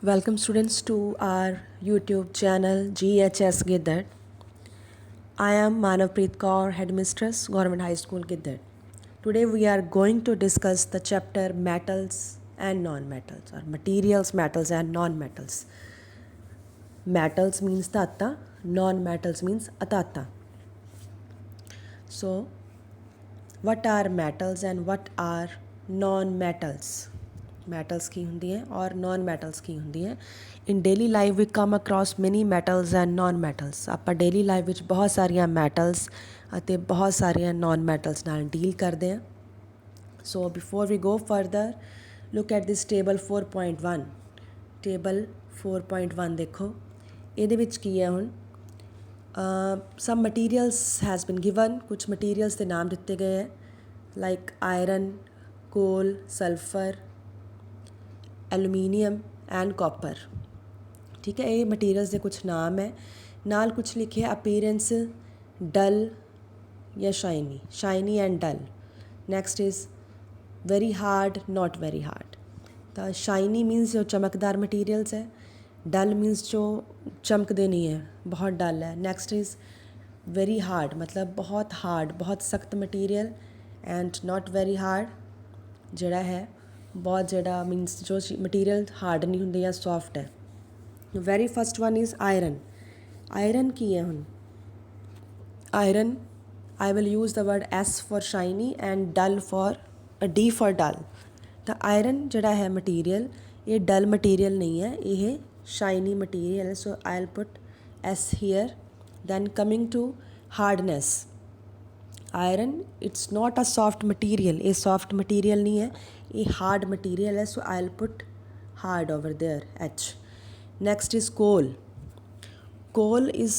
Welcome students to our YouTube channel GHS Giddar. I am Manavpreet Kaur, Headmistress, Government High School Giddar. Today we are going to discuss the chapter metals and non-metals, or materials, metals and non-metals. Metals means tata, non-metals means atata. So what are metals and what are non-metals? Metals ਕੀ ਹੁੰਦੀ ਹੈ ਔਰ non metals ਕੀ ਹੁੰਦੀ ਹੈ। In daily life we come across many metals and non metals. ਆਪਾਂ daily life ਵਿੱਚ ਬਹੁਤ ਸਾਰੀਆਂ ਮੈਟਲਸ ਅਤੇ ਬਹੁਤ ਸਾਰੀਆਂ ਨੋਨ ਮੈਟਲਸ ਨਾਲ ਡੀਲ ਕਰਦੇ ਹਾਂ। So before we go further look at this table 4.1। Table 4.1 ਦੇਖੋ, ਇਹਦੇ ਵਿੱਚ ਕੀ ਹੈ ਹੁਣ some materials has been given. ਕੁਛ ਮਟੀਰੀਅਲਸ ਦੇ ਨਾਮ ਦਿੱਤੇ ਗਏ ਹੈ like iron, coal, sulphur, aluminium and copper. ਠੀਕ ਹੈ, ਇਹ ਮਟੀਰੀਅਲਸ ਦੇ ਕੁਛ ਨਾਮ ਹੈ। ਨਾਲ ਕੁਛ ਲਿਖਿਆ ਅਪੀਅਰੈਂਸ ਡਲ ਜਾਂ shiny and dull. Next is very hard, not very hard. ਤਾਂ ਸ਼ਾਈਨੀ ਮੀਨਸ ਜੋ ਚਮਕਦਾਰ ਮਟੀਰੀਅਲਸ ਹੈ, ਡਲ ਮੀਨਸ ਜੋ ਚਮਕਦੇ ਨਹੀਂ ਹੈ, ਬਹੁਤ ਡਲ ਹੈ। ਨੈਕਸਟ ਇਜ਼ ਵੈਰੀ ਹਾਰਡ ਮਤਲਬ ਬਹੁਤ ਹਾਰਡ, ਬਹੁਤ ਸਖਤ material. And note very hard ਜਿਹੜਾ ਹੈ ਬਹੁਤ ਜਿਹੜਾ ਮੀਨਸ ਜੋ ਮਟੀਰੀਅਲ ਹਾਰਡ ਨਹੀਂ ਹੁੰਦੇ ਜਾਂ ਸੌਫਟ ਹੈ। Very first one is iron. Iron ਕੀ ਹੈ ਹੁਣ? Iron I will use the word S for shiny and dull for D for dull. ਤਾਂ ਆਇਰਨ ਜਿਹੜਾ ਹੈ ਮਟੀਰੀਅਲ, ਇਹ ਡਲ ਮਟੀਰੀਅਲ ਨਹੀਂ ਹੈ, ਇਹ ਸ਼ਾਈਨੀ ਮਟੀਰੀਅਲ ਹੈ। So I will put S here. Then coming to hardness, iron it's not a soft material. ਇਹ soft material ਨਹੀਂ ਹੈ, ਇਹ ਹਾਰਡ ਮਟੀਰੀਅਲ ਹੈ। So I will put hard over there, H. Next is coal. Coal is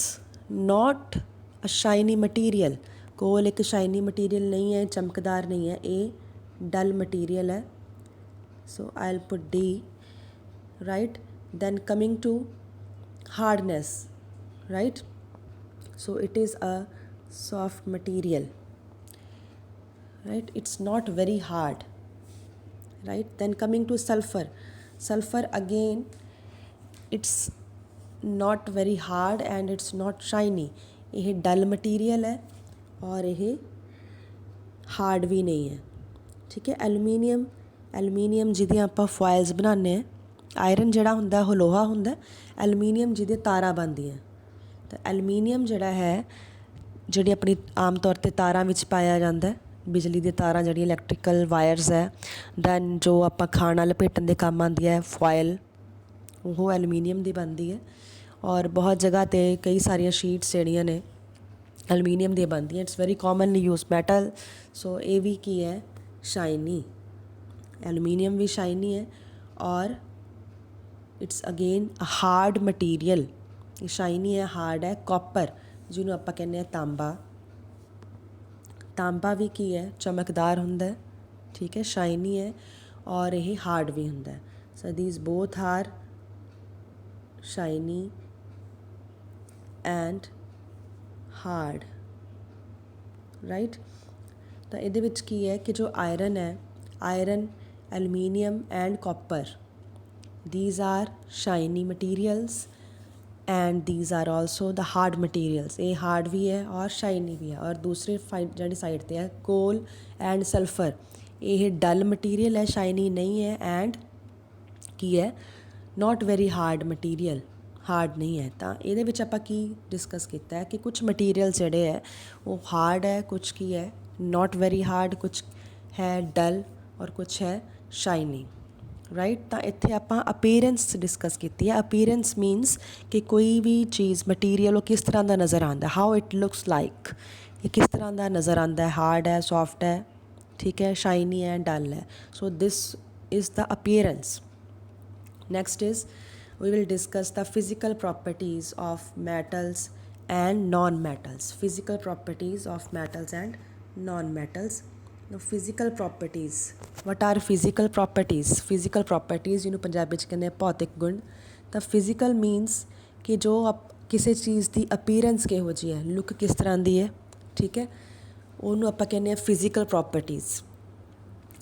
not a shiny material. Coal ਇੱਕ shiny material ਨਹੀਂ ਹੈ, ਚਮਕਦਾਰ ਨਹੀਂ ਹੈ, ਇਹ ਡਲ ਮਟੀਰੀਅਲ ਹੈ। So I will put D, right. Then coming to hardness, right. So it is a soft material, right? It's not very hard, right? Then coming to sulfur. Sulfur again, it's not very hard and it's not shiny. ਇਹ dull material ਹੈ ਔਰ ਇਹ hard ਵੀ ਨਹੀਂ ਹੈ। ਠੀਕ ਹੈ। Aluminium, aluminium ਜਿਹਦੀਆਂ ਆਪਾਂ ਫੋਇਲਸ ਬਣਾਉਂਦੇ ਹਾਂ। ਆਇਰਨ ਜਿਹੜਾ ਹੁੰਦਾ ਉਹ ਲੋਹਾ ਹੁੰਦਾ, ਐਲੂਮੀਨੀਅਮ ਜਿਹਦੇ ਤਾਰਾਂ ਬਣਦੀਆਂ। ਤਾਂ ਐਲੂਮੀਨੀਅਮ ਜਿਹੜਾ ਹੈ, ਜਿਹੜੀ ਆਪਣੀ ਆਮ ਤੌਰ 'ਤੇ ਤਾਰਾਂ ਵਿੱਚ ਪਾਇਆ ਜਾਂਦਾ, ਬਿਜਲੀ ਦੀਆਂ ਤਾਰਾਂ ਜਿਹੜੀਆਂ ਇਲੈਕਟ੍ਰੀਕਲ ਵਾਇਰਸ ਹੈ। ਦੈਨ ਜੋ ਆਪਾਂ ਖਾਣਾ ਲਪੇਟਣ ਦੇ ਕੰਮ ਆਉਂਦੀ ਹੈ ਫੋਇਲ, ਉਹ ਐਲੂਮੀਨੀਅਮ ਦੀ ਬਣਦੀ ਹੈ। ਔਰ ਬਹੁਤ ਜਗ੍ਹਾ 'ਤੇ ਕਈ ਸਾਰੀਆਂ ਸ਼ੀਟਸ ਜਿਹੜੀਆਂ ਨੇ ਐਲੂਮੀਨੀਅਮ ਦੀਆਂ ਬਣਦੀਆਂ। It's very commonly use metal. ਸੋ ਇਹ ਵੀ ਕੀ ਹੈ? ਸ਼ਾਈਨੀ। ਐਲੂਮੀਨੀਅਮ ਵੀ ਸ਼ਾਈਨੀ ਹੈ ਔਰ it's again a hard material. ਇਹ ਸ਼ਾਈਨੀ ਹੈ, ਹਾਰਡ ਹੈ। ਕਾਪਰ ਜਿਹਨੂੰ ਆਪਾਂ ਕਹਿੰਦੇ ਹਾਂ ਤਾਂਬਾ। ਤਾਂਬਾ ਵੀ ਕੀ ਹੈ? ਚਮਕਦਾਰ ਹੁੰਦਾ, ਠੀਕ ਹੈ, ਸ਼ਾਈਨੀ ਹੈ ਔਰ ਇਹ ਹਾਰਡ ਵੀ ਹੁੰਦਾ। So these both are shiny and hard, right. ਤਾਂ ਇਹਦੇ ਵਿੱਚ ਕੀ ਹੈ ਕਿ ਜੋ ਆਇਰਨ ਹੈ, iron, aluminium and copper, these are shiny materials and these are also the hard materials. ਇਹ ਹਾਰਡ ਵੀ ਹੈ ਔਰ ਸ਼ਾਈਨੀ ਵੀ ਹੈ। ਔਰ ਦੂਸਰੇ ਜਿਹੜੀ ਸਾਈਡ 'ਤੇ ਹੈ ਕੋਲ ਐਂਡ ਸਲਫਰ, ਇਹ ਡਲ ਮਟੀਰੀਅਲ ਹੈ, ਸ਼ਾਈਨੀ ਨਹੀਂ ਹੈ ਐਂਡ ਕੀ ਹੈ? Note very hard material, hard ਨਹੀਂ ਹੈ। ਤਾਂ ਇਹਦੇ ਵਿੱਚ ਆਪਾਂ ਕੀ ਡਿਸਕਸ ਕੀਤਾ ਹੈ ਕਿ ਕੁਛ ਮਟੀਰੀਅਲ ਜਿਹੜੇ ਹੈ ਉਹ ਹਾਰਡ ਹੈ, ਕੁਛ ਕੀ ਹੈ ਨੋਟ ਵੈਰੀ ਹਾਰਡ, ਕੁਛ ਹੈ ਡਲ ਔਰ ਕੁਛ ਹੈ ਸ਼ਾਈਨੀ, ਰਾਈਟ। ਤਾਂ ਇੱਥੇ ਆਪਾਂ ਅਪੀਅਰੈਂਸ ਡਿਸਕਸ ਕੀਤੀ ਹੈ। ਅਪੀਅਰੈਂਸ ਮੀਨਸ ਕਿ ਕੋਈ ਵੀ ਚੀਜ਼ ਮਟੀਰੀਅਲ ਉਹ ਕਿਸ ਤਰ੍ਹਾਂ ਦਾ ਨਜ਼ਰ ਆਉਂਦਾ, ਹਾਊ ਇਟ ਲੁਕਸ ਲਾਈਕ, ਇਹ ਕਿਸ ਤਰ੍ਹਾਂ ਦਾ ਨਜ਼ਰ ਆਉਂਦਾ ਹੈ, ਹਾਰਡ ਹੈ, ਸੌਫਟ ਹੈ, ਠੀਕ ਹੈ, ਸ਼ਾਈਨੀ ਹੈ, ਡਲ ਹੈ। So this is the appearance. Next is we will discuss the physical properties of metals and non-metals. Physical properties of metals and non-metals. Now physical properties, what are physical properties? Physical properties ਜਿਹਨੂੰ ਪੰਜਾਬੀ 'ਚ ਕਹਿੰਦੇ ਆ ਭੌਤਿਕ ਗੁਣ। ਤਾਂ physical means ਕਿ ਜੋ ਕਿਸੇ ਚੀਜ਼ ਦੀ ਅਪੀਅਰੈਂਸ ਕਿਹੋ ਜਿਹੀ ਹੈ, ਲੁੱਕ ਕਿਸ ਤਰ੍ਹਾਂ ਦੀ ਹੈ, ਠੀਕ ਹੈ, ਉਹਨੂੰ ਆਪਾਂ ਕਹਿੰਦੇ ਹਾਂ ਫਿਜ਼ੀਕਲ ਪ੍ਰੋਪਰਟੀਜ਼।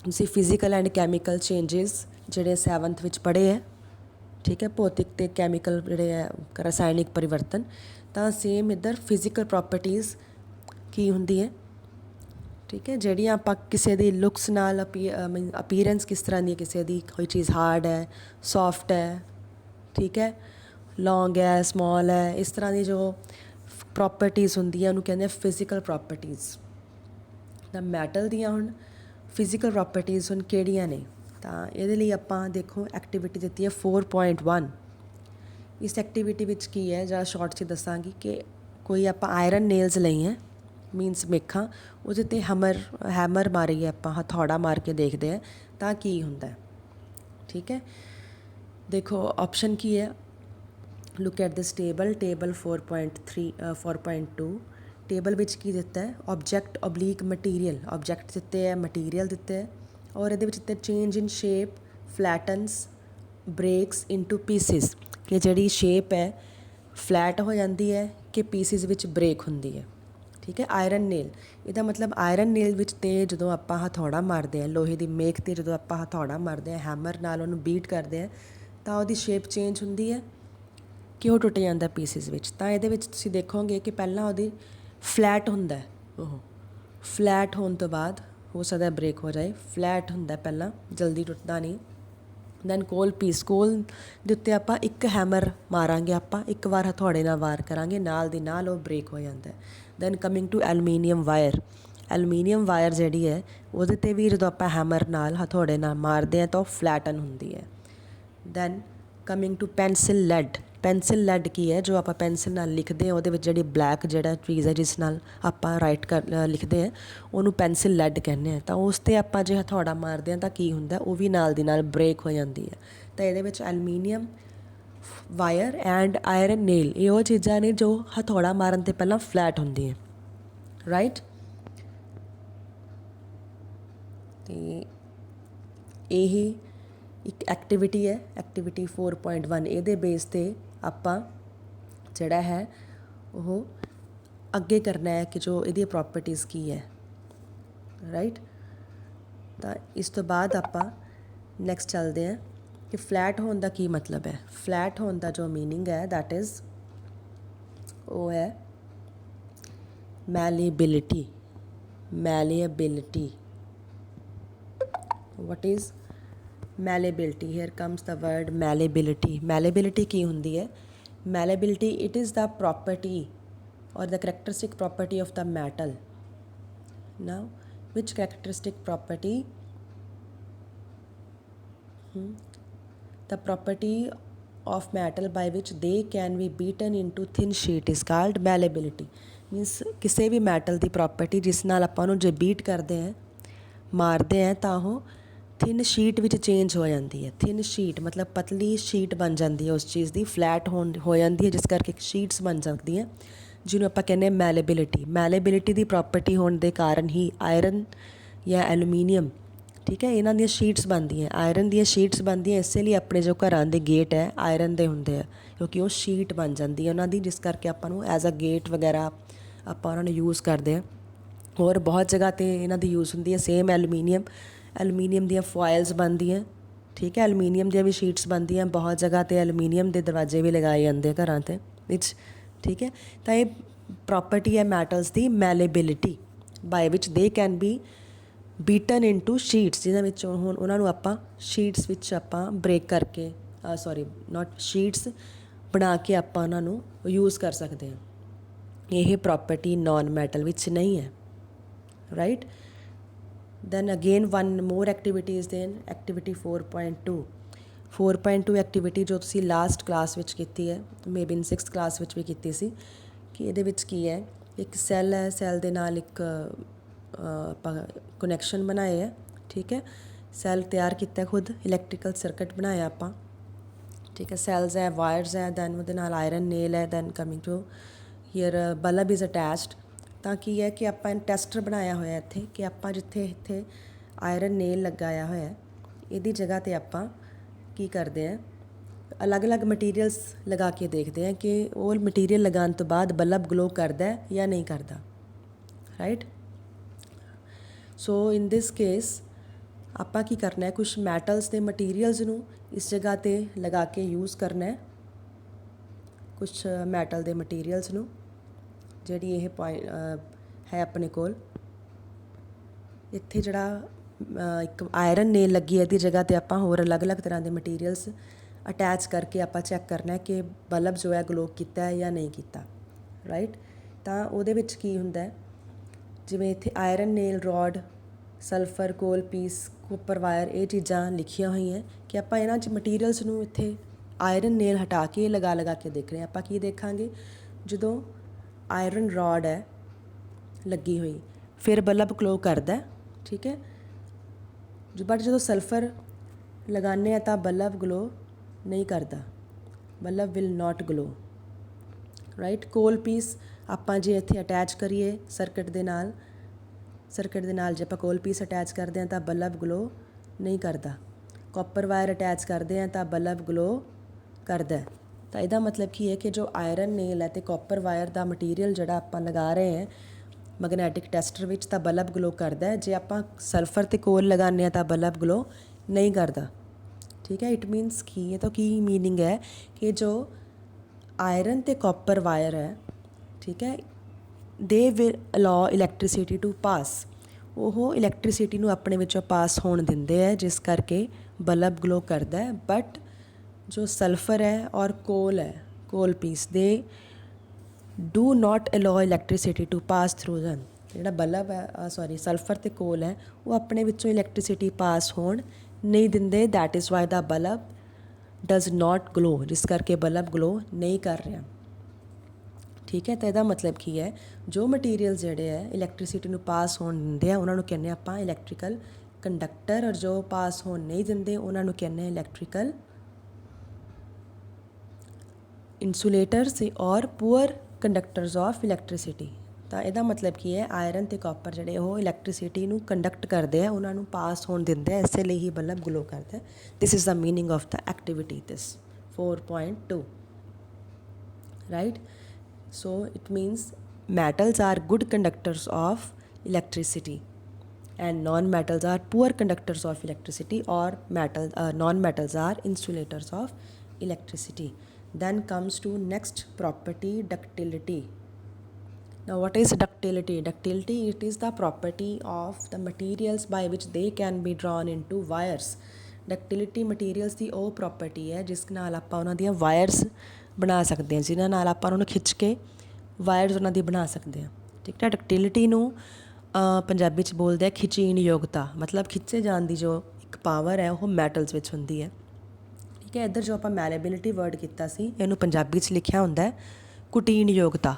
ਤੁਸੀਂ ਫਿਜ਼ੀਕਲ ਐਂਡ ਕੈਮੀਕਲ ਚੇਂਜਿਸ ਜਿਹੜੇ 7th ਵਿੱਚ ਪੜ੍ਹੇ ਹੈ, ठीक है, भौतिक ते कैमिकल जिहड़े है रसायनिक परिवर्तन। ਤਾਂ ਸੇਮ ਇੱਧਰ ਫਿਜ਼ੀਕਲ ਪ੍ਰੋਪਰਟੀਜ਼ ਕੀ ਹੁੰਦੀ ਹੈ, ਠੀਕ ਹੈ, ਜਿਹੜੀਆਂ ਆਪਾਂ ਕਿਸੇ ਦੀ ਲੁਕਸ ਨਾਲ ਅਪੀਅਰੈਂਸ ਕਿਸ ਤਰ੍ਹਾਂ ਦੀ ਹੈ, ਕਿਸੇ ਦੀ ਕੋਈ ਚੀਜ਼ ਹਾਰਡ ਹੈ, ਸੌਫਟ ਹੈ, ਠੀਕ ਹੈ, ਲੌਂਗ ਹੈ, ਸਮੌਲ ਹੈ, ਇਸ ਤਰ੍ਹਾਂ ਦੀ ਜੋ ਪ੍ਰੋਪਰਟੀਜ਼ ਹੁੰਦੀਆਂ ਉਹਨੂੰ ਕਹਿੰਦੇ ਆ ਫਿਜ਼ੀਕਲ ਪ੍ਰੋਪਰਟੀਜ਼। ਤਾਂ ਮੈਟਲ ਦੀਆਂ ਹੁਣ ਫਿਜ਼ੀਕਲ ਪ੍ਰੋਪਰਟੀਜ਼ ਹੁਣ ਕਿਹੜੀਆਂ ਨੇ, ਤਾਂ ਇਹਦੇ ਲਈ ਆਪਾਂ ਦੇਖੋ ਐਕਟੀਵਿਟੀ ਦਿੱਤੀ ਹੈ 4.1। ਇਸ ਐਕਟੀਵਿਟੀ ਵਿੱਚ ਕੀ ਹੈ, ਜਾਂ ਸ਼ਾਰਟ 'ਚ ਦੱਸਾਂਗੀ ਕਿ ਕੋਈ ਆਪਾਂ ਆਇਰਨ ਨੇਲਸ ਲਈ ਹੈ, ਮੀਨਸ ਮੇਖਾਂ, ਉਹਦੇ 'ਤੇ ਹੈਮਰ ਮਾਰੀਏ ਆਪਾਂ, ਹਥੌੜਾ ਮਾਰ ਕੇ ਦੇਖਦੇ ਹਾਂ ਤਾਂ ਕੀ ਹੁੰਦਾ, ਠੀਕ ਹੈ। ਦੇਖੋ ਆਪਸ਼ਨ ਕੀ ਹੈ, look at this table 4.2। Table ਵਿੱਚ ਕੀ ਦਿੱਤਾ ਹੈ, ਆਬਜੈਕਟ ਓਬਲੀਕ ਮਟੀਰੀਅਲ, ਆਬਜੈਕਟ ਦਿੱਤੇ ਹੈ, ਮਟੀਰੀਅਲ ਦਿੱਤੇ ਹੈ, ਔਰ ਇਹਦੇ ਵਿੱਚ ਦਿੱਤੇ change in shape, flatness, breaks into pieces, ਕਿ ਜਿਹੜੀ ਸ਼ੇਪ ਹੈ ਫਲੈਟ ਹੋ ਜਾਂਦੀ ਹੈ ਕਿ ਪੀਸਿਸ ਵਿੱਚ ਬ੍ਰੇਕ ਹੁੰਦੀ ਹੈ, ਠੀਕ ਹੈ। ਆਇਰਨ ਨੇਲ, ਇਹਦਾ ਮਤਲਬ ਆਇਰਨ ਨੇਲ ਵਿੱਚ ਤੇ ਜਦੋਂ ਆਪਾਂ ਹਥੌੜਾ ਮਾਰਦੇ ਹਾਂ, ਲੋਹੇ ਦੀ ਮੇਖ 'ਤੇ ਜਦੋਂ ਆਪਾਂ ਹਥੌੜਾ ਮਾਰਦੇ ਹਾਂ ਹੈਮਰ ਨਾਲ, ਉਹਨੂੰ ਬੀਟ ਕਰਦੇ ਹਾਂ ਤਾਂ ਉਹਦੀ ਸ਼ੇਪ ਚੇਂਜ ਹੁੰਦੀ ਹੈ ਕਿ ਉਹ ਟੁੱਟ ਜਾਂਦਾ ਪੀਸਿਸ ਵਿੱਚ। ਤਾਂ ਇਹਦੇ ਵਿੱਚ ਤੁਸੀਂ ਦੇਖੋਗੇ ਕਿ ਪਹਿਲਾਂ ਉਹਦੀ ਫਲੈਟ ਹੁੰਦਾ, ਉਹ ਫਲੈਟ ਹੋਣ ਤੋਂ ਬਾਅਦ ਹੋ ਸਕਦਾ ਬ੍ਰੇਕ ਹੋ ਜਾਏ, ਫਲੈਟ ਹੁੰਦਾ ਪਹਿਲਾਂ, ਜਲਦੀ ਟੁੱਟਦਾ ਨਹੀਂ। ਦੈਨ ਕੋਲ ਪੀਸ, ਕੋਲ ਦੇ ਉੱਤੇ ਆਪਾਂ ਇੱਕ ਹੈਮਰ ਮਾਰਾਂਗੇ, ਆਪਾਂ ਇੱਕ ਵਾਰ ਹਥੌੜੇ ਨਾਲ ਵਾਰ ਕਰਾਂਗੇ, ਨਾਲ ਦੀ ਨਾਲ ਉਹ ਬ੍ਰੇਕ ਹੋ ਜਾਂਦਾ। Then coming to aluminium wire, aluminium wire ਜਿਹੜੀ ਹੈ ਉਹਦੇ 'ਤੇ ਵੀ ਜਦੋਂ ਆਪਾਂ ਹੈਮਰ ਨਾਲ ਹਥੌੜੇ ਨਾਲ ਮਾਰਦੇ ਹਾਂ ਤਾਂ ਉਹ ਫਲੈਟਨ ਹੁੰਦੀ ਹੈ। Then coming to pencil lead, pencil lead ਕੀ ਹੈ, ਜੋ ਆਪਾਂ ਪੈਨਸਿਲ ਨਾਲ ਲਿਖਦੇ ਹਾਂ ਉਹਦੇ ਵਿੱਚ ਜਿਹੜੀ ਬਲੈਕ ਜਿਹੜਾ ਚੀਜ਼ ਹੈ ਜਿਸ ਨਾਲ ਆਪਾਂ ਲਿਖਦੇ ਹਾਂ ਉਹਨੂੰ ਪੈਨਸਿਲ ਲੈਡ ਕਹਿੰਦੇ ਹਾਂ। ਤਾਂ ਉਸ 'ਤੇ ਆਪਾਂ ਜੇ ਹਥੌੜਾ ਮਾਰਦੇ ਹਾਂ ਤਾਂ ਕੀ ਹੁੰਦਾ, ਉਹ ਵੀ ਨਾਲ ਦੀ ਨਾਲ ਬ੍ਰੇਕ ਹੋ ਜਾਂਦੀ ਹੈ। ਤਾਂ ਇਹਦੇ ਵਿੱਚ aluminium wire and iron nail, ਇਹ ਉਹ ਚੀਜ਼ਾਂ ਨੇ ਜੋ ਹਥੌੜਾ ਮਾਰਨ 'ਤੇ ਪਹਿਲਾਂ ਫਲੈਟ ਹੁੰਦੀਆਂ, ਰਾਈਟ। ਅਤੇ ਇਹ ਇੱਕ ਐਕਟੀਵਿਟੀ ਹੈ, ਐਕਟੀਵਿਟੀ 4.1। ਇਹਦੇ ਬੇਸ 'ਤੇ ਆਪਾਂ ਜਿਹੜਾ ਹੈ ਉਹ ਅੱਗੇ ਕਰਨਾ ਹੈ ਕਿ ਜੋ ਇਹਦੀ ਪ੍ਰੋਪਰਟੀਜ਼ ਕੀ ਹੈ, ਰਾਈਟ। ਤਾਂ ਇਸ ਤੋਂ ਬਾਅਦ ਆਪਾਂ ਨੈਕਸਟ ਚੱਲਦੇ ਹਾਂ ਕਿ ਫਲੈਟ ਹੋਣ ਦਾ ਕੀ ਮਤਲਬ ਹੈ। ਫਲੈਟ ਹੋਣ ਦਾ ਜੋ ਮੀਨਿੰਗ ਹੈ ਦੈਟ ਇਜ਼ ਉਹ ਹੈ ਮੈਲੀਏਬਿਲਿਟੀ, ਮੈਲੀਏਬਿਲਿਟੀ। what is malleability? Here comes the word malleability. Malleability ਕੀ ਹੁੰਦੀ ਹੈ, malleability it is the property or the characteristic property of the metal. Now which characteristic property, the property of metal by which they can be beaten into thin sheet is called malleability. means ਕਿਸੇ ਵੀ metal ਦੀ property ਜਿਸ ਨਾਲ ਆਪਾਂ ਉਹਨੂੰ ਜੇ beat ਕਰਦੇ ਹਾਂ, ਮਾਰਦੇ ਹਾਂ ਤਾਂ ਉਹ ਥਿਨ ਸ਼ੀਟ ਵਿੱਚ ਚੇਂਜ ਹੋ ਜਾਂਦੀ ਹੈ। ਥਿਨ ਸ਼ੀਟ ਮਤਲਬ ਪਤਲੀ ਸ਼ੀਟ ਬਣ ਜਾਂਦੀ ਹੈ ਉਸ ਚੀਜ਼ ਦੀ, ਫਲੈਟ ਹੋ ਜਾਂਦੀ ਹੈ ਜਿਸ ਕਰਕੇ ਸ਼ੀਟਸ ਬਣ ਸਕਦੀਆਂ, ਜਿਹਨੂੰ ਆਪਾਂ ਕਹਿੰਦੇ ਹਾਂ ਮੈਲੇਬਿਲਿਟੀ। ਮੈਲੇਬਿਲਿਟੀ ਦੀ ਪ੍ਰੋਪਰਟੀ ਹੋਣ ਦੇ ਕਾਰਨ ਹੀ ਆਇਰਨ ਜਾਂ ਐਲੂਮੀਨੀਅਮ, ਠੀਕ ਹੈ, ਇਹਨਾਂ ਦੀਆਂ ਸ਼ੀਟਸ ਬਣਦੀਆਂ, ਆਇਰਨ ਦੀਆਂ ਸ਼ੀਟਸ ਬਣਦੀਆਂ। ਇਸੇ ਲਈ ਆਪਣੇ ਜੋ ਘਰਾਂ ਦੇ ਗੇਟ ਹੈ ਆਇਰਨ ਦੇ ਹੁੰਦੇ ਆ, ਕਿਉਂਕਿ ਉਹ ਸ਼ੀਟ ਬਣ ਜਾਂਦੀ ਹੈ ਉਹਨਾਂ ਦੀ, ਜਿਸ ਕਰਕੇ ਆਪਾਂ ਨੂੰ ਐਜ਼ ਅ ਗੇਟ ਵਗੈਰਾ ਆਪਾਂ ਉਹਨਾਂ ਨੂੰ ਯੂਜ਼ ਕਰਦੇ ਹਾਂ। ਹੋਰ ਬਹੁਤ ਜਗ੍ਹਾ 'ਤੇ ਇਹਨਾਂ ਦੀ ਯੂਜ਼ ਹੁੰਦੀ ਹੈ। ਸੇਮ ਐਲੂਮੀਨੀਅਮ ਦੀਆਂ ਫੋਇਲਸ ਬਣਦੀਆਂ, ਠੀਕ ਹੈ, ਐਲੂਮੀਨੀਅਮ ਦੀਆਂ ਵੀ ਸ਼ੀਟਸ ਬਣਦੀਆਂ। ਬਹੁਤ ਜਗ੍ਹਾ 'ਤੇ ਐਲੂਮੀਨੀਅਮ ਦੇ ਦਰਵਾਜ਼ੇ ਵੀ ਲਗਾਏ ਜਾਂਦੇ ਘਰਾਂ 'ਤੇ ਵਿੱਚ, ਠੀਕ ਹੈ। ਤਾਂ ਇਹ ਪ੍ਰੋਪਰਟੀ ਹੈ metals the ਮੈਲੇਬਿਲਿਟੀ, by which they can be beaten into sheets, ਜਿਹਨਾਂ ਵਿੱਚ ਹੁਣ ਉਹਨਾਂ ਨੂੰ ਆਪਾਂ ਸ਼ੀਟਸ ਵਿੱਚ ਆਪਾਂ ਬ੍ਰੇਕ ਕਰਕੇ ਸ਼ੀਟਸ ਬਣਾ ਕੇ ਆਪਾਂ ਉਹਨਾਂ ਨੂੰ ਯੂਜ਼ ਕਰ ਸਕਦੇ ਹਾਂ। ਇਹ ਪ੍ਰੋਪਰਟੀ ਨੋਨ ਮੈਟਲ ਵਿੱਚ ਨਹੀਂ ਹੈ, right. Then again one more activity is then activity 4.2। 4.2 activity ਜੋ ਤੁਸੀਂ ਲਾਸਟ ਕਲਾਸ ਵਿੱਚ ਕੀਤੀ ਹੈ, may be in 6th class ਵਿੱਚ ਵੀ ਕੀਤੀ ਸੀ, ਕਿ ਇਹਦੇ ਵਿੱਚ ਕੀ ਹੈ, ਇੱਕ ਸੈੱਲ ਹੈ, ਸੈੱਲ ਦੇ ਨਾਲ ਇੱਕ ਆਪਾਂ ਕਨੈਕਸ਼ਨ ਬਣਾਏ ਹੈ, ਠੀਕ ਹੈ, ਸੈੱਲ ਤਿਆਰ ਕੀਤਾ ਖੁਦ, ਇਲੈਕਟ੍ਰੀਕਲ ਸਰਕਟ ਬਣਾਇਆ ਆਪਾਂ, ਠੀਕ ਹੈ, ਸੈੱਲਸ ਹੈ, ਵਾਇਰਸ ਹੈ, ਦੈਨ ਉਹਦੇ ਨਾਲ ਆਇਰਨ ਨੇਲ ਹੈ, then coming to here bulb is attached. ਤਾਂ ਕੀ ਹੈ ਕਿ ਆਪਾਂ ਟੈਸਟਰ ਬਣਾਇਆ ਹੋਇਆ ਇੱਥੇ, ਕਿ ਆਪਾਂ ਜਿੱਥੇ ਇੱਥੇ ਆਇਰਨ ਨੇਲ ਲਗਾਇਆ ਹੋਇਆ ਇਹਦੀ ਜਗ੍ਹਾ 'ਤੇ ਆਪਾਂ ਕੀ ਕਰਦੇ ਹਾਂ, ਅਲੱਗ-ਅਲੱਗ ਮਟੀਰੀਅਲਸ ਲਗਾ ਕੇ ਦੇਖਦੇ ਹਾਂ ਕਿ ਉਹ ਮਟੀਰੀਅਲ ਲਗਾਉਣ ਤੋਂ ਬਾਅਦ ਬਲਬ ਗਲੋ ਕਰਦਾ ਜਾਂ ਨਹੀਂ ਕਰਦਾ, right. So in this case ਆਪਾਂ ਕੀ ਕਰਨਾ ਹੈ, ਕੁਛ ਮੈਟਲਸ ਦੇ ਮਟੀਰੀਅਲਸ ਨੂੰ ਇਸ ਜਗ੍ਹਾ 'ਤੇ ਲਗਾ ਕੇ ਯੂਜ਼ ਕਰਨਾ ਹੈ। ਕੁਛ ਮੈਟਲ ਦੇ ਮਟੀਰੀਅਲਸ ਨੂੰ ਜਿਹੜੀ ਇਹ ਹੈ ਆਪਣੇ ਕੋਲ ਇੱਥੇ ਜਿਹੜਾ ਇੱਕ ਆਇਰਨ ਨੇਲ ਲੱਗੀ ਹੈ, ਇਹਦੀ ਜਗ੍ਹਾ 'ਤੇ ਆਪਾਂ ਹੋਰ ਅਲੱਗ-ਅਲੱਗ ਤਰ੍ਹਾਂ ਦੇ ਮਟੀਰੀਅਲਸ ਅਟੈਚ ਕਰਕੇ ਆਪਾਂ ਚੈੱਕ ਕਰਨਾ ਹੈ ਕਿ ਬਲਬ ਜੋ ਹੈ ਗਲੋ ਕੀਤਾ ਹੈ ਜਾਂ ਨਹੀਂ ਕੀਤਾ, ਰਾਈਟ। ਤਾਂ ਉਹਦੇ ਵਿੱਚ ਕੀ ਹੁੰਦਾ ਹੈ, ਜਿਵੇਂ ਇੱਥੇ ਆਇਰਨ ਨੇਲ ਰੋਡ, ਸਲਫਰ, ਕੋਲ ਪੀਸ, ਕੋਪਰ ਵਾਇਰ, ਇਹ ਚੀਜ਼ਾਂ ਲਿਖੀਆਂ ਹੋਈਆਂ ਕਿ ਆਪਾਂ ਇਹਨਾਂ 'ਚ ਮਟੀਰੀਅਲਸ ਨੂੰ ਇੱਥੇ ਆਇਰਨ ਨੇਲ ਹਟਾ ਕੇ ਲਗਾ ਕੇ ਦੇਖ ਰਹੇ ਹਾਂ। ਆਪਾਂ ਕੀ ਦੇਖਾਂਗੇ, ਜਦੋਂ ਆਇਰਨ ਰੋਡ ਹੈ ਲੱਗੀ ਹੋਈ ਫਿਰ ਬਲਬ ਗਲੋ ਕਰਦਾ, ਠੀਕ ਹੈ। ਬਟ ਜਦੋਂ ਸਲਫਰ ਲਗਾਉਂਦੇ ਹਾਂ ਤਾਂ ਬਲਬ ਗਲੋ ਨਹੀਂ ਕਰਦਾ, bulb will not glow, right. ਕੋਲ ਪੀਸ ਆਪਾਂ ਜੇ ਇੱਥੇ ਅਟੈਚ ਕਰੀਏ ਸਰਕਟ ਦੇ ਨਾਲ ਜੇ ਆਪਾਂ ਕੋਲ ਪੀਸ ਅਟੈਚ ਕਰਦੇ ਹਾਂ ਤਾਂ ਬਲਬ ਗਲੋ ਨਹੀਂ ਕਰਦਾ। ਕਾਪਰ ਵਾਇਰ ਅਟੈਚ ਕਰਦੇ ਹਾਂ ਤਾਂ ਬਲਬ ਗਲੋ ਕਰਦਾ। ਤਾਂ ਇਹਦਾ ਮਤਲਬ ਕੀ ਹੈ ਕਿ ਜੋ ਆਇਰਨ ਨੇਲ ਹੈ ਅਤੇ ਕਾਪਰ ਵਾਇਰ ਦਾ ਮਟੀਰੀਅਲ ਜਿਹੜਾ ਆਪਾਂ ਲਗਾ ਰਹੇ ਹਾਂ ਮੈਗਨੈਟਿਕ ਟੈਸਟਰ ਵਿੱਚ, ਤਾਂ ਬਲਬ ਗਲੋ ਕਰਦਾ। ਜੇ ਆਪਾਂ ਸਲਫਰ ਅਤੇ ਕੋਲ ਲਗਾਉਂਦੇ ਹਾਂ ਤਾਂ ਬਲਬ ਗਲੋ ਨਹੀਂ ਕਰਦਾ, ਠੀਕ ਹੈ। ਇਟ ਮੀਨਸ ਕੀ, ਇਹ ਤਾਂ ਕੀ ਮੀਨਿੰਗ ਹੈ ਕਿ ਜੋ ਆਇਰਨ ਅਤੇ ਕਾਪਰ ਵਾਇਰ ਹੈ, ਠੀਕ ਹੈ, they will allow electricity two pass, ਉਹ ਇਲੈਕਟ੍ਰੀਸਿਟੀ ਨੂੰ ਆਪਣੇ ਵਿੱਚੋਂ ਪਾਸ ਹੋਣ ਦਿੰਦੇ ਹੈ, ਜਿਸ ਕਰਕੇ ਬਲਬ ਗਲੋ ਕਰਦਾ ਹੈ। ਬਟ ਜੋ ਸਲਫਰ ਹੈ ਔਰ ਕੋਲ ਹੈ, ਕੋਲ ਪੀਸ, ਦੇ do not allow electricity two pass through them. ਜਿਹੜਾ ਬਲਬ ਹੈ ਸਲਫਰ ਅਤੇ ਕੋਲ ਹੈ, ਉਹ ਆਪਣੇ ਵਿੱਚੋਂ ਇਲੈਕਟ੍ਰੀਸਿਟੀ ਪਾਸ ਹੋਣ ਨਹੀਂ ਦਿੰਦੇ। That is why the bulb does not glow, ਜਿਸ ਕਰਕੇ ਬਲਬ ਗਲੋ ਨਹੀਂ ਕਰ ਰਿਹਾ, ਠੀਕ ਹੈ। ਤਾਂ ਇਹਦਾ ਮਤਲਬ ਕੀ ਹੈ, ਜੋ ਮਟੀਰੀਅਲ ਜਿਹੜੇ ਹੈ ਇਲੈਕਟ੍ਰੀਸਿਟੀ ਨੂੰ ਪਾਸ ਹੋਣ ਦਿੰਦੇ ਆ ਉਹਨਾਂ ਨੂੰ ਕਹਿੰਦੇ ਆਪਾਂ ਇਲੈਕਟ੍ਰੀਕਲ ਕੰਡਕਟਰ, ਔਰ ਜੋ ਪਾਸ ਹੋਣ ਨਹੀਂ ਦਿੰਦੇ ਉਹਨਾਂ ਨੂੰ ਕਹਿੰਦੇ ਇਲੈਕਟ੍ਰੀਕਲ ਇੰਸੂਲੇਟਰਸ ਔਰ ਪੂਅਰ ਕੰਡਕਟਰਸ ਆਫ ਇਲੈਕਟ੍ਰੀਸਿਟੀ। ਤਾਂ ਇਹਦਾ ਮਤਲਬ ਕੀ ਹੈ, ਆਇਰਨ ਅਤੇ ਕਾਪਰ ਜਿਹੜੇ ਉਹ ਇਲੈਕਟ੍ਰੀਸਿਟੀ ਨੂੰ ਕੰਡਕਟ ਕਰਦੇ ਆ, ਉਹਨਾਂ ਨੂੰ ਪਾਸ ਹੋਣ ਦਿੰਦੇ ਆ, ਇਸੇ ਲਈ ਹੀ ਬਲਬ ਗਲੋ ਕਰਦਾ। ਦਿਸ is the meaning of the activity this 4.2, right. So it means metals are good conductors of electricity and non-metals are poor conductors of electricity, or non-metals are insulators of electricity. Then comes to next property, ductility. Now what is ductility? Ductility, it is the property of the materials by which they can be drawn into wires. Ductility materials ਦੀ ਉਹ property ਹੈ ਜਿਸ ਨਾਲ ਆਪਾਂ ਉਹਨਾਂ ਦੀਆਂ virus ਬਣਾ ਸਕਦੇ ਹਾਂ, ਜਿਨ੍ਹਾਂ ਨਾਲ ਆਪਾਂ ਉਹਨਾਂ ਨੂੰ ਖਿੱਚ ਕੇ ਵਾਇਰਸ ਉਹਨਾਂ ਦੀ ਬਣਾ ਸਕਦੇ ਹਾਂ, ਠੀਕ ਹੈ। ਡਕਟਿਲਿਟੀ ਨੂੰ ਪੰਜਾਬੀ 'ਚ ਬੋਲਦੇ ਆ ਖਿਚੀਣ ਯੋਗਤਾ, ਮਤਲਬ ਖਿੱਚੇ ਜਾਣ ਦੀ ਜੋ ਇੱਕ ਪਾਵਰ ਹੈ ਉਹ ਮੈਟਲਸ ਵਿੱਚ ਹੁੰਦੀ ਹੈ, ਠੀਕ ਹੈ। ਇੱਧਰ ਜੋ ਆਪਾਂ ਮੈਲੇਬਿਲਿਟੀ ਵਰਡ ਕੀਤਾ ਸੀ, ਇਹਨੂੰ ਪੰਜਾਬੀ 'ਚ ਲਿਖਿਆ ਹੁੰਦਾ ਹੈ ਕੁਟੀਨ ਯੋਗਤਾ।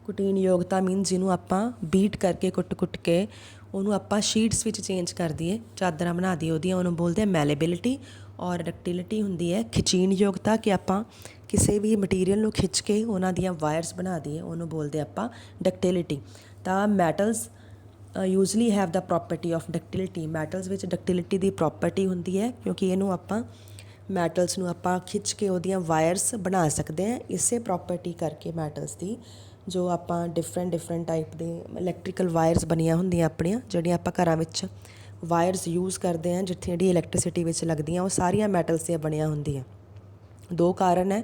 ਕੁਟੀਨ ਯੋਗਤਾ ਮੀਨਸ ਜਿਹਨੂੰ ਆਪਾਂ ਬੀਟ ਕਰਕੇ ਕੁੱਟ ਕੇ ਉਹਨੂੰ ਆਪਾਂ ਸ਼ੀਟਸ ਵਿੱਚ ਚੇਂਜ ਕਰ ਦਈਏ, ਚਾਦਰਾਂ ਬਣਾ ਦਈਏ ਉਹਦੀਆਂ, ਉਹਨੂੰ ਬੋਲਦੇ ਆ ਮੈਲੇਬਿਲਿਟੀ। ਔਰ ਡਕਟਿਲਿਟੀ ਹੁੰਦੀ ਹੈ ਖਿਚੀਣ ਯੋਗਤਾ, ਕਿ ਆਪਾਂ ਕਿਸੇ ਵੀ ਮਟੀਰੀਅਲ ਨੂੰ ਖਿੱਚ ਕੇ ਉਹਨਾਂ ਦੀਆਂ ਵਾਇਰਸ ਬਣਾ ਦਈਏ, ਉਹਨੂੰ ਬੋਲਦੇ ਆਪਾਂ ਡਕਟਿਲਿਟੀ। ਤਾਂ metals usually have the property of ductility. Metals ਵਿੱਚ ਡਕਟਿਲਿਟੀ ਦੀ ਪ੍ਰੋਪਰਟੀ ਹੁੰਦੀ ਹੈ ਕਿਉਂਕਿ ਇਹਨੂੰ ਆਪਾਂ ਮੈਟਲਸ ਨੂੰ ਆਪਾਂ ਖਿੱਚ ਕੇ ਉਹਦੀਆਂ ਵਾਇਰਸ ਬਣਾ ਸਕਦੇ ਹਾਂ। ਇਸੇ ਪ੍ਰੋਪਰਟੀ ਕਰਕੇ ਮੈਟਲਸ ਦੀ ਜੋ ਆਪਾਂ ਡਿਫਰੈਂਟ ਟਾਈਪ ਦੇ ਇਲੈਕਟ੍ਰੀਕਲ ਵਾਇਰਸ ਬਣੀਆਂ ਹੁੰਦੀਆਂ ਆਪਣੀਆਂ, ਜਿਹੜੀਆਂ ਆਪਾਂ ਘਰਾਂ ਵਿੱਚ ਵਾਇਰਸ ਯੂਜ਼ ਕਰਦੇ ਹਾਂ, ਜਿੱਥੇ ਜਿਹੜੀ ਇਲੈਕਟ੍ਰੀਸਿਟੀ ਵਿੱਚ ਲੱਗਦੀਆਂ, ਉਹ ਸਾਰੀਆਂ ਮੈਟਲਸ ਦੀਆਂ ਬਣੀਆਂ ਹੁੰਦੀਆਂ। ਦੋ ਕਾਰਨ ਹੈ,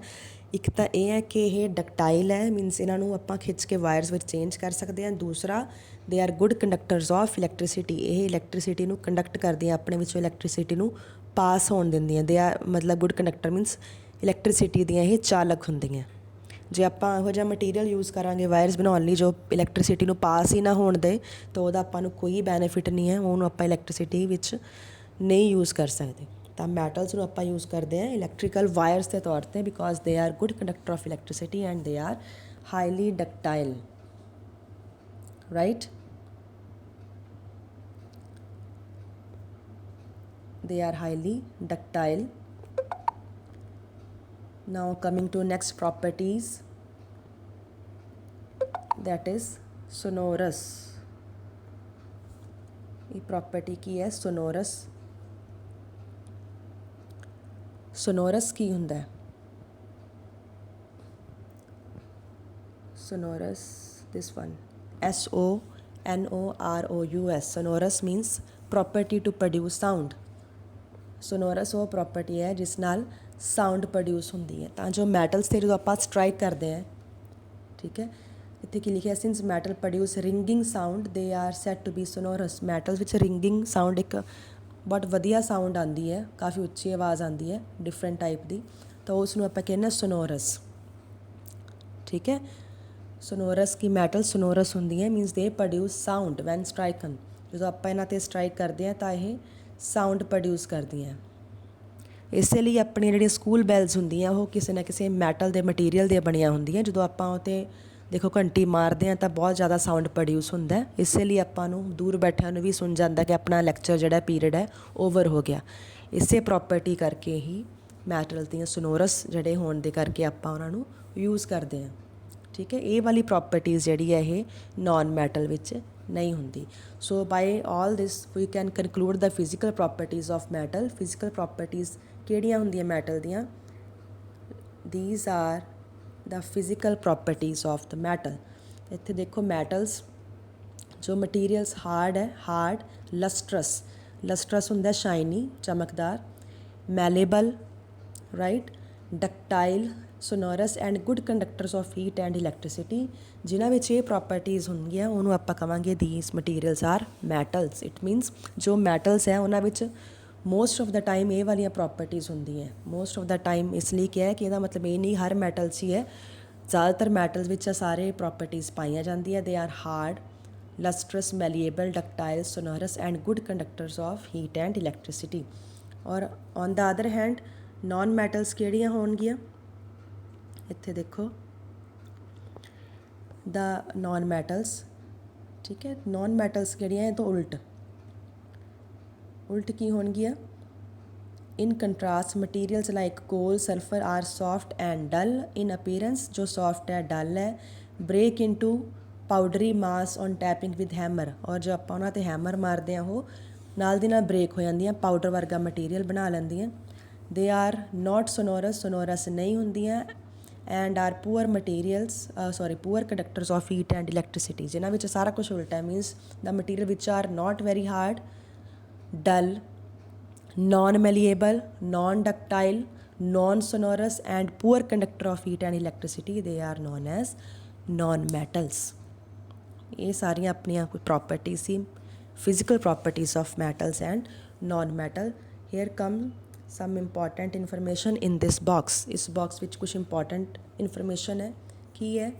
ਇੱਕ ਤਾਂ ਇਹ ਹੈ ਕਿ ਇਹ ਡਕਟਾਈਲ ਹੈ, ਮੀਨਸ ਇਹਨਾਂ ਨੂੰ ਆਪਾਂ ਖਿੱਚ ਕੇ ਵਾਇਰਸ ਵਿੱਚ ਚੇਂਜ ਕਰ ਸਕਦੇ ਹਾਂ। ਦੂਸਰਾ, they are good conductors of electricity, ਇਹ ਇਲੈਕਟ੍ਰੀਸਿਟੀ ਨੂੰ ਕੰਡਕਟ ਕਰਦੀਆਂ, ਆਪਣੇ ਵਿੱਚੋਂ ਇਲੈਕਟ੍ਰੀਸਿਟੀ ਨੂੰ ਪਾਸ ਹੋਣ ਦਿੰਦੀਆਂ। ਦੇ ਆਰ ਮਤਲਬ ਗੁੱਡ ਕੰਡਕਟਰ ਮੀਨਸ ਇਲੈਕਟ੍ਰੀਸਿਟੀ ਦੀਆਂ ਇਹ ਚਾਲਕ ਹੁੰਦੀਆਂ। ਜੇ ਆਪਾਂ ਇਹੋ ਜਿਹਾ ਮਟੀਰੀਅਲ ਯੂਜ਼ ਕਰਾਂਗੇ ਵਾਇਰਸ ਬਣਾਉਣ ਲਈ ਜੋ ਇਲੈਕਟ੍ਰੀਸਿਟੀ ਨੂੰ ਪਾਸ ਹੀ ਨਾ ਹੋਣ ਦੇ, ਤਾਂ ਉਹਦਾ ਆਪਾਂ ਨੂੰ ਕੋਈ ਬੈਨੀਫਿਟ ਨਹੀਂ ਹੈ, ਉਹਨੂੰ ਆਪਾਂ ਇਲੈਕਟ੍ਰੀਸਿਟੀ ਵਿੱਚ ਨਹੀਂ ਯੂਜ਼ ਕਰ ਸਕਦੇ। ਤਾਂ ਮੈਟਲਸ ਨੂੰ ਆਪਾਂ ਯੂਜ਼ ਕਰਦੇ ਹਾਂ ਇਲੈਕਟ੍ਰੀਕਲ ਵਾਇਰਸ ਦੇ ਤੌਰ 'ਤੇ, because they are good conductor of electricity and they are highly ductile, right. they are highly ductile. Now coming to next properties, that is sonorous. ये property की है sonorous. sonorous की हुंदा है sonorous, this one, SONOROUS. sonorous means property to produce sound. Sonorous ਉਹ property ਹੈ ਜਿਸ ਨਾਲ ਸਾਊਂਡ ਪ੍ਰੋਡਿਊਸ ਹੁੰਦੀ ਹੈ। ਤਾਂ ਜੋ ਮੈਟਲਸ 'ਤੇ ਜਦੋਂ ਆਪਾਂ ਸਟਰਾਈਕ ਕਰਦੇ ਹਾਂ, ਠੀਕ ਹੈ, ਇੱਥੇ ਕੀ ਲਿਖਿਆ, since metal produce ringing sound they are said to be sonorous. Metal ਵਿੱਚ ਰਿੰਗਿੰਗ ਸਾਊਂਡ ਇੱਕ ਬਹੁਤ ਵਧੀਆ ਸਾਊਂਡ ਆਉਂਦੀ ਹੈ, ਕਾਫੀ ਉੱਚੀ ਆਵਾਜ਼ ਆਉਂਦੀ ਹੈ ਡਿਫਰੈਂਟ ਟਾਈਪ ਦੀ, ਤਾਂ ਉਸ ਨੂੰ ਆਪਾਂ ਕਹਿੰਦੇ ਸੋਨੋਰਸ। ਠੀਕ ਹੈ, ਸੋਨੋਰਸ ਕੀ ਮੈਟਲ ਸੋਨੋਰਸ ਹੁੰਦੀ ਹੈ, ਮੀਨਸ ਦੇ ਪ੍ਰੋਡਿਊਸ ਸਾਊਂਡ ਵੈਨ ਸਟਰਾਈਕਨ। ਜਦੋਂ ਆਪਾਂ ਇਹਨਾਂ 'ਤੇ ਸਟਰਾਈਕ ਕਰਦੇ ਹਾਂ ਤਾਂ ਇਹ ਸਾਊਂਡ ਪ੍ਰੋਡਿਊਸ ਕਰਦੀਆਂ। ਇਸੇ ਲਈ ਆਪਣੀਆਂ ਜਿਹੜੀਆਂ ਸਕੂਲ ਬੈਲਸ ਹੁੰਦੀਆਂ ਉਹ ਕਿਸੇ ਨਾ ਕਿਸੇ ਮੈਟਲ ਦੇ ਮਟੀਰੀਅਲ ਦੀਆਂ ਬਣੀਆਂ ਹੁੰਦੀਆਂ। ਜਦੋਂ ਆਪਾਂ ਉਹ 'ਤੇ ਦੇਖੋ ਘੰਟੀ ਮਾਰਦੇ ਹਾਂ ਤਾਂ ਬਹੁਤ ਜ਼ਿਆਦਾ ਸਾਊਂਡ ਪ੍ਰੋਡਿਊਸ ਹੁੰਦਾ। ਇਸੇ ਲਈ ਆਪਾਂ ਨੂੰ ਦੂਰ ਬੈਠਿਆਂ ਨੂੰ ਵੀ ਸੁਣ ਜਾਂਦਾ ਕਿ ਆਪਣਾ ਲੈਕਚਰ ਜਿਹੜਾ ਪੀਰੀਅਡ ਹੈ ਓਵਰ ਹੋ ਗਿਆ। ਇਸੇ ਪ੍ਰੋਪਰਟੀ ਕਰਕੇ ਹੀ ਮੈਟਲ ਦੀਆਂ ਸੋਨੋਰਸ ਜਿਹੜੇ ਹੋਣ ਦੇ ਕਰਕੇ ਆਪਾਂ ਉਹਨਾਂ ਨੂੰ ਯੂਜ਼ ਕਰਦੇ ਹਾਂ। ਠੀਕ ਹੈ, ਇਹ ਵਾਲੀ ਪ੍ਰੋਪਰਟੀਜ਼ ਜਿਹੜੀ ਹੈ ਇਹ ਨੋਨ ਮੈਟਲ ਵਿੱਚ ਨਹੀਂ ਹੁੰਦੀ। So by all this we can conclude the physical properties of metal. Physical properties ਕਿਹੜੀਆਂ ਹੁੰਦੀਆਂ ਮੈਟਲ ਦੀਆਂ? These are the physical properties of the metal. ਇੱਥੇ ਦੇਖੋ ਮੈਟਲਸ ਜੋ ਮਟੀਰੀਅਲਸ ਹਾਰਡ ਹੈ, ਹਾਰਡ, ਲਸਟਰਸ, ਲਸਟਰਸ ਹੁੰਦਾ ਸ਼ਾਈਨੀ, ਚਮਕਦਾਰ, malleable, right, ductile, sonorous and good conductors of heat and electricity. ਜਿਨ੍ਹਾਂ ਵਿੱਚ ਇਹ ਪ੍ਰੋਪਰਟੀਜ਼ ਹੁੰਦੀਆਂ ਉਹਨੂੰ ਆਪਾਂ ਕਹਾਂਗੇ these materials are metals. It means ਜੋ ਮੈਟਲਸ ਹੈ ਉਹਨਾਂ ਵਿੱਚ ਮੋਸਟ ਆਫ ਦਾ ਟਾਈਮ ਇਹ ਵਾਲੀਆਂ ਪ੍ਰੋਪਰਟੀਜ਼ ਹੁੰਦੀਆਂ। ਮੋਸਟ ਆਫ ਦਾ ਟਾਈਮ ਇਸ ਲਈ ਕਿਹਾ ਕਿ ਇਹਦਾ ਮਤਲਬ ਇਹ ਨਹੀਂ ਹਰ ਮੈਟਲ 'ਚ ਹੀ ਹੈ, ਜ਼ਿਆਦਾਤਰ ਮੈਟਲਸ ਵਿੱਚ ਸਾਰੇ ਪ੍ਰੋਪਰਟੀਜ਼ ਪਾਈਆਂ ਜਾਂਦੀਆਂ। They are hard, lustrous, malleable, ductile, sonorous and good conductors of heat and electricity. ਔਰ on the other hand non metals ਕਿਹੜੀਆਂ ਹੋਣਗੀਆਂ? ਇੱਥੇ ਦੇਖੋ ਦਾ ਨੋਨ ਮੈਟਲਸ, ਠੀਕ ਹੈ, ਨੋਨ ਮੈਟਲਸ ਕਿਹੜੀਆਂ ਇਹ ਤੋਂ ਉਲਟ ਕੀ ਹੋਣਗੀਆਂ? In contrast materials like coal, sulphur are soft and dull in appearance. ਜੋ ਸੌਫਟ ਹੈ, ਡਲ ਹੈ, break into powdery mass on tapping with hammer. ਔਰ ਜੋ ਆਪਾਂ ਉਹਨਾਂ 'ਤੇ ਹੈਮਰ ਮਾਰਦੇ ਹਾਂ ਉਹ ਨਾਲ ਦੀ ਨਾਲ ਬ੍ਰੇਕ ਹੋ ਜਾਂਦੀਆਂ, ਪਾਊਡਰ ਵਰਗਾ ਮਟੀਰੀਅਲ ਬਣਾ ਲੈਂਦੀਆਂ। ਦੇ ਆਰ ਨੋਟ ਸੋਨੋਰਸ, ਸੋਨੋਰਸ ਨਹੀਂ ਹੁੰਦੀਆਂ। And are poor materials poor conductors of heat and electricity. ਜਿਨ੍ਹਾਂ ਵਿੱਚ ਸਾਰਾ ਕੁਛ ਉਲਟਾ ਹੈ, means the material which are not very hard, dull, non-malleable, non-ductile, non-sonorous and poor conductor of heat and electricity. They are known as non-metals. ਇਹ ਸਾਰੀਆਂ ਆਪਣੀਆਂ ਕੋਈ ਪ੍ਰੋਪਰਟੀ ਸੀ, physical properties of metals and non metal. Here come some important information in this box. ਇਸ box ਵਿੱਚ ਕੁਛ important information ਹੈ। ਕੀ ਹੈ?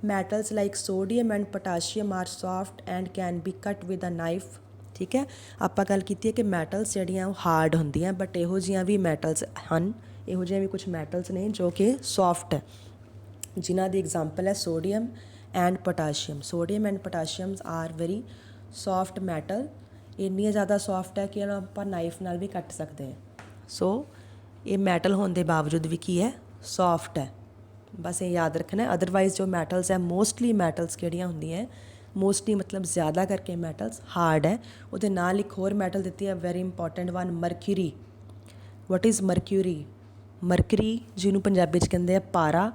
Metals like sodium and potassium are soft and can be cut with a knife. ਠੀਕ ਹੈ, ਆਪਾਂ ਗੱਲ ਕੀਤੀ ਹੈ ਕਿ ਮੈਟਲਸ ਜਿਹੜੀਆਂ ਉਹ ਹਾਰਡ ਹੁੰਦੀਆਂ, ਬਟ ਇਹੋ ਜਿਹੀਆਂ ਵੀ ਮੈਟਲਸ ਹਨ, ਇਹੋ ਜਿਹੀਆਂ ਵੀ ਕੁਛ ਮੈਟਲਸ ਨੇ ਜੋ ਕਿ ਸੌਫਟ ਹੈ, ਜਿਨ੍ਹਾਂ ਦੀ ਐਗਜ਼ਾਮਪਲ ਹੈ sodium and potassium. Sodium and potassium are very soft metal. ਇੰਨੀਆਂ ਜ਼ਿਆਦਾ ਸੌਫਟ ਹੈ ਕਿ ਇਹਨਾਂ ਨੂੰ ਆਪਾਂ ਨਾਈਫ ਨਾਲ ਵੀ ਕੱਟ ਸਕਦੇ ਹਾਂ। ਸੋ ਇਹ ਮੈਟਲ ਹੋਣ ਦੇ ਬਾਵਜੂਦ ਵੀ ਕੀ ਹੈ? ਸੌਫਟ ਹੈ। ਬਸ ਇਹ ਯਾਦ ਰੱਖਣਾ। ਅਦਰਵਾਈਜ਼ ਜੋ ਮੈਟਲਸ ਹੈ, ਮੋਸਟਲੀ ਮੈਟਲਸ ਕਿਹੜੀਆਂ ਹੁੰਦੀਆਂ, ਮੋਸਟਲੀ ਮਤਲਬ ਜ਼ਿਆਦਾ ਕਰਕੇ ਮੈਟਲਸ ਹਾਰਡ ਹੈ। ਉਹਦੇ ਨਾਲ ਇੱਕ ਹੋਰ ਮੈਟਲ ਦਿੱਤੀ ਹੈ very important one, mercury. What is mercury? Mercury ਜਿਹਨੂੰ ਪੰਜਾਬੀ 'ਚ ਕਹਿੰਦੇ ਆ ਪਾਰਾ।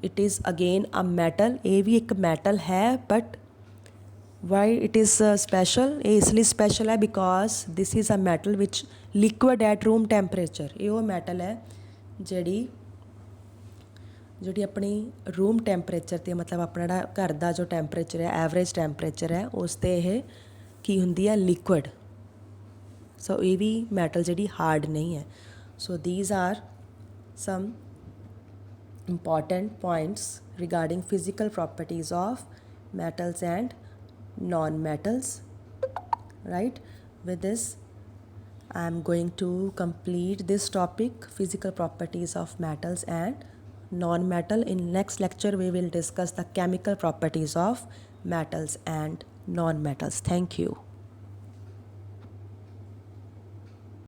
It is again a metal. ਇਹ ਵੀ ਇੱਕ ਮੈਟਲ ਹੈ, but why it is special? ਇਹ ਇਸ ਲਈ ਸਪੈਸ਼ਲ ਹੈ because this is a metal which liquid at room temperature. ਇਹ ਉਹ ਮੈਟਲ ਹੈ ਜਿਹੜੀ ਆਪਣੀ ਰੂਮ ਟੈਂਪਰੇਚਰ 'ਤੇ, ਮਤਲਬ ਆਪਣਾ ਜਿਹੜਾ ਘਰ ਦਾ ਜੋ ਟੈਂਪਰੇਚਰ ਹੈ, ਐਵਰੇਜ ਟੈਂਪਰੇਚਰ ਹੈ, ਉਸ 'ਤੇ ਇਹ ਕੀ ਹੁੰਦੀ ਹੈ? ਲਿਕੁਇਡ। ਸੋ ਇਹ ਵੀ ਮੈਟਲ ਜਿਹੜੀ ਹਾਰਡ ਨਹੀਂ ਹੈ। So these are some important points regarding physical properties of metals and non-metals, right? With this I am going to complete this topic, physical properties of metals and non-metal. In next lecture we will discuss the chemical properties of metals and non-metals. Thank you.